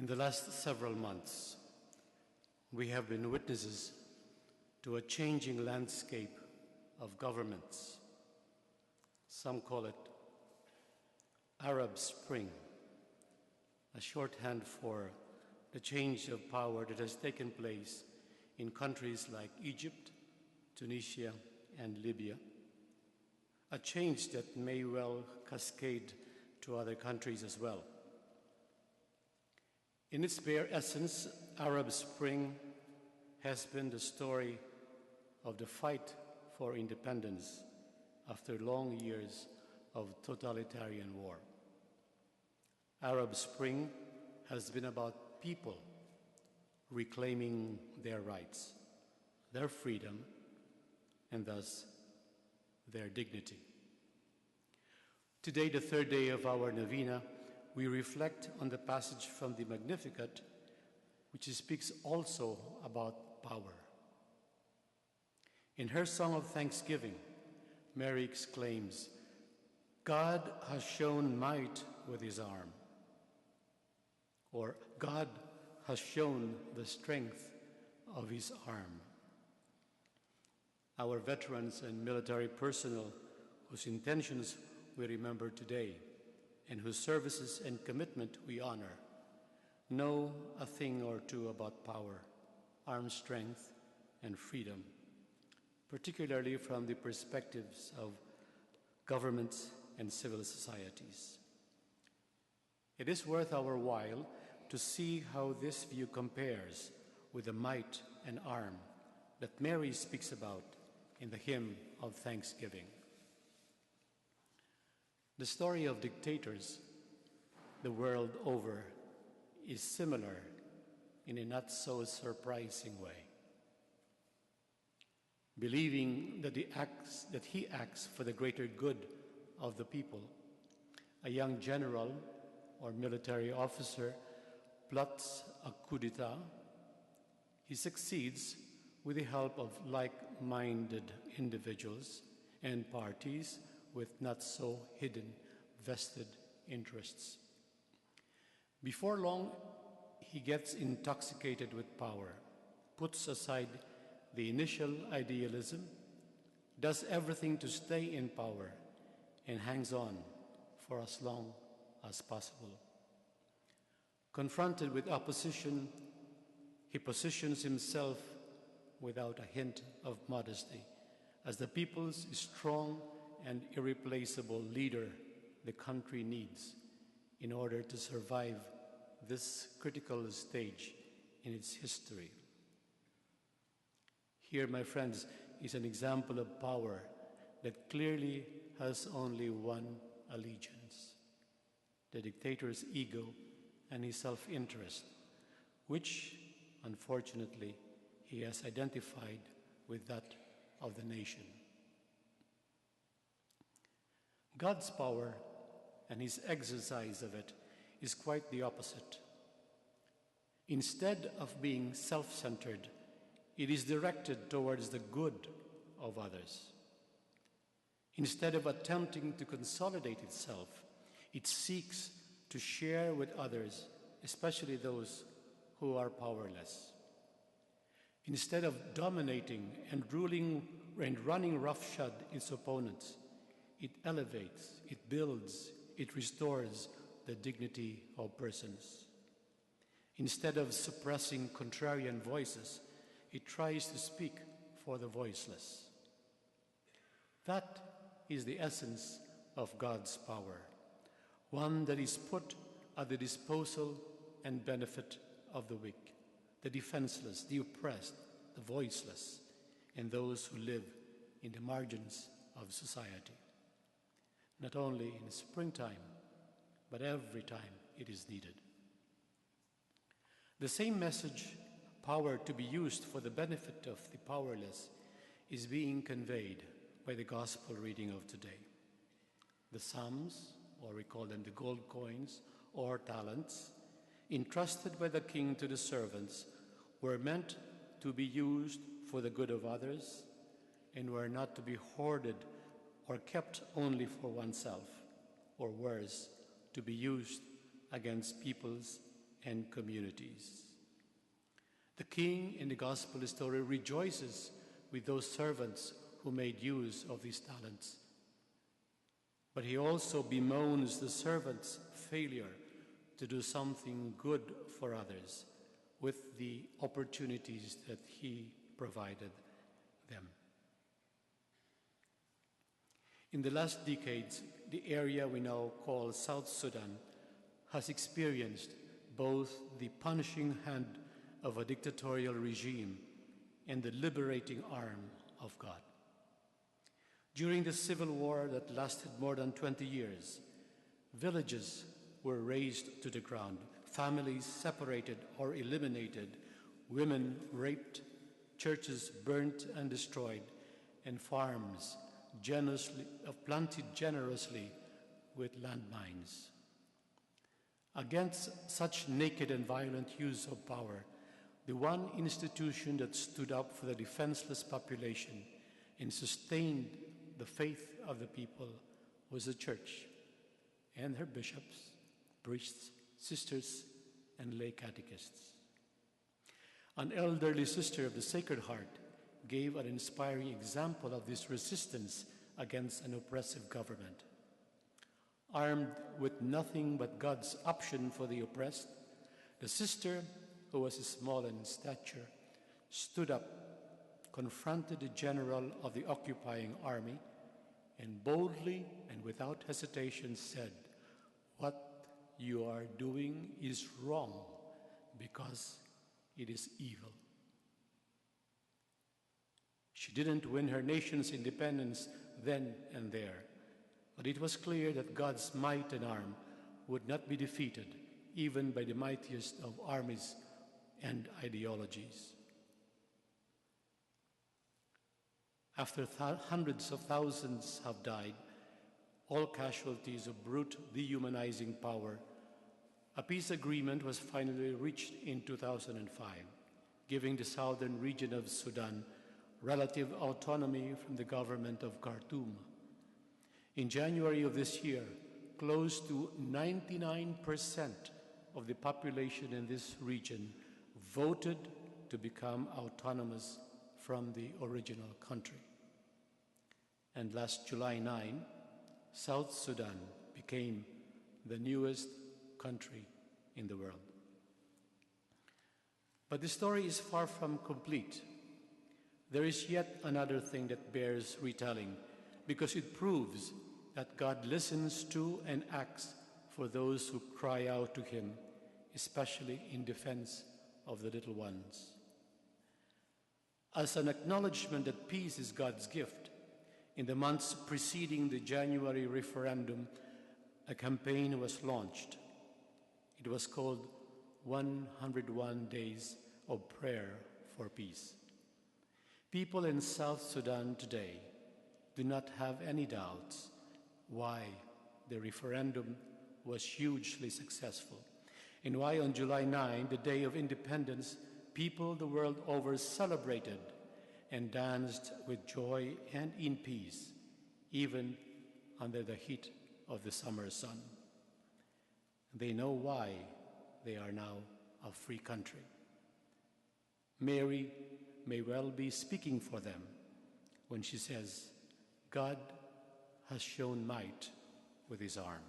In the last several months, we have been witnesses to a changing landscape of governments. Some call it Arab Spring, a shorthand for the change of power that has taken place in countries like Egypt, Tunisia, and Libya, a change that may well cascade to other countries as well. In its bare essence, Arab Spring has been the story of the fight for independence after long years of totalitarian war. Arab Spring has been about people reclaiming their rights, their freedom, and thus their dignity. Today, the third day of our Novena, we reflect on the passage from the Magnificat, which speaks also about power. In her song of thanksgiving, Mary exclaims, "God has shown might with his arm," or "God has shown the strength of his arm." Our veterans and military personnel, whose intentions we remember today, and whose services and commitment we honor, know a thing or two about power, arm strength, and freedom, particularly from the perspectives of governments and civil societies. It is worth our while to see how this view compares with the might and arm that Mary speaks about in the hymn of thanksgiving. The story of dictators the world over is similar in a not so surprising way. Believing that he acts for the greater good of the people, a young general or military officer plots a coup d'etat. He succeeds with the help of like-minded individuals and parties with not so hidden vested interests. Before long, he gets intoxicated with power, puts aside the initial idealism, does everything to stay in power, and hangs on for as long as possible. Confronted with opposition, he positions himself without a hint of modesty as the people's strong and irreplaceable leader the country needs in order to survive this critical stage in its history. Here, my friends, is an example of power that clearly has only one allegiance: the dictator's ego and his self-interest, which, unfortunately, he has identified with that of the nation. God's power and his exercise of it is quite the opposite. Instead of being self-centered, it is directed towards the good of others. Instead of attempting to consolidate itself, it seeks to share with others, especially those who are powerless. Instead of dominating and ruling and running roughshod its opponents, it elevates, it builds, it restores the dignity of persons. Instead of suppressing contrarian voices, it tries to speak for the voiceless. That is the essence of God's power, one that is put at the disposal and benefit of the weak, the defenseless, the oppressed, the voiceless, and those who live in the margins of society. Not only in springtime, but every time it is needed. The same message, power to be used for the benefit of the powerless, is being conveyed by the gospel reading of today. The Psalms, or we call them the gold coins or talents, entrusted by the king to the servants, were meant to be used for the good of others and were not to be hoarded or kept only for oneself, or worse, to be used against people's and communities. The king in the gospel story rejoices with those servants who made use of these talents. But he also bemoans the servants' failure to do something good for others with the opportunities that he provided them. In the last decades, the area we now call South Sudan has experienced both the punishing hand of a dictatorial regime and the liberating arm of God. During the civil war that lasted more than 20 years, villages were razed to the ground, families separated or eliminated, women raped, churches burnt and destroyed, and farms planted generously with landmines. Against such naked and violent use of power, the one institution that stood up for the defenseless population and sustained the faith of the people was the church and her bishops, priests, sisters, and lay catechists. An elderly sister of the Sacred Heart gave an inspiring example of this resistance against an oppressive government. Armed with nothing but God's option for the oppressed, the sister, who was small in stature, stood up, confronted the general of the occupying army, and boldly and without hesitation said, "What you are doing is wrong because it is evil." She didn't win her nation's independence then and there, but it was clear that God's might and arm would not be defeated even by the mightiest of armies and ideologies. After hundreds of thousands have died, all casualties of brute dehumanizing power, a peace agreement was finally reached in 2005, giving the southern region of Sudan relative autonomy from the government of Khartoum. In January of this year, close to 99% of the population in this region voted to become autonomous from the original country. And last July 9, South Sudan became the newest country in the world. But the story is far from complete. There is yet another thing that bears retelling, because it proves that God listens to and acts for those who cry out to him, especially in defense of the little ones. As an acknowledgement that peace is God's gift, in the months preceding the January referendum, a campaign was launched. It was called 101 Days of Prayer for Peace. People in South Sudan today do not have any doubts why the referendum was hugely successful and why on July 9, the Day of Independence, people the world over celebrated and danced with joy and in peace, even under the heat of the summer sun. They know why they are now a free country. Mary may well be speaking for them when she says, "God has shown might with his arm."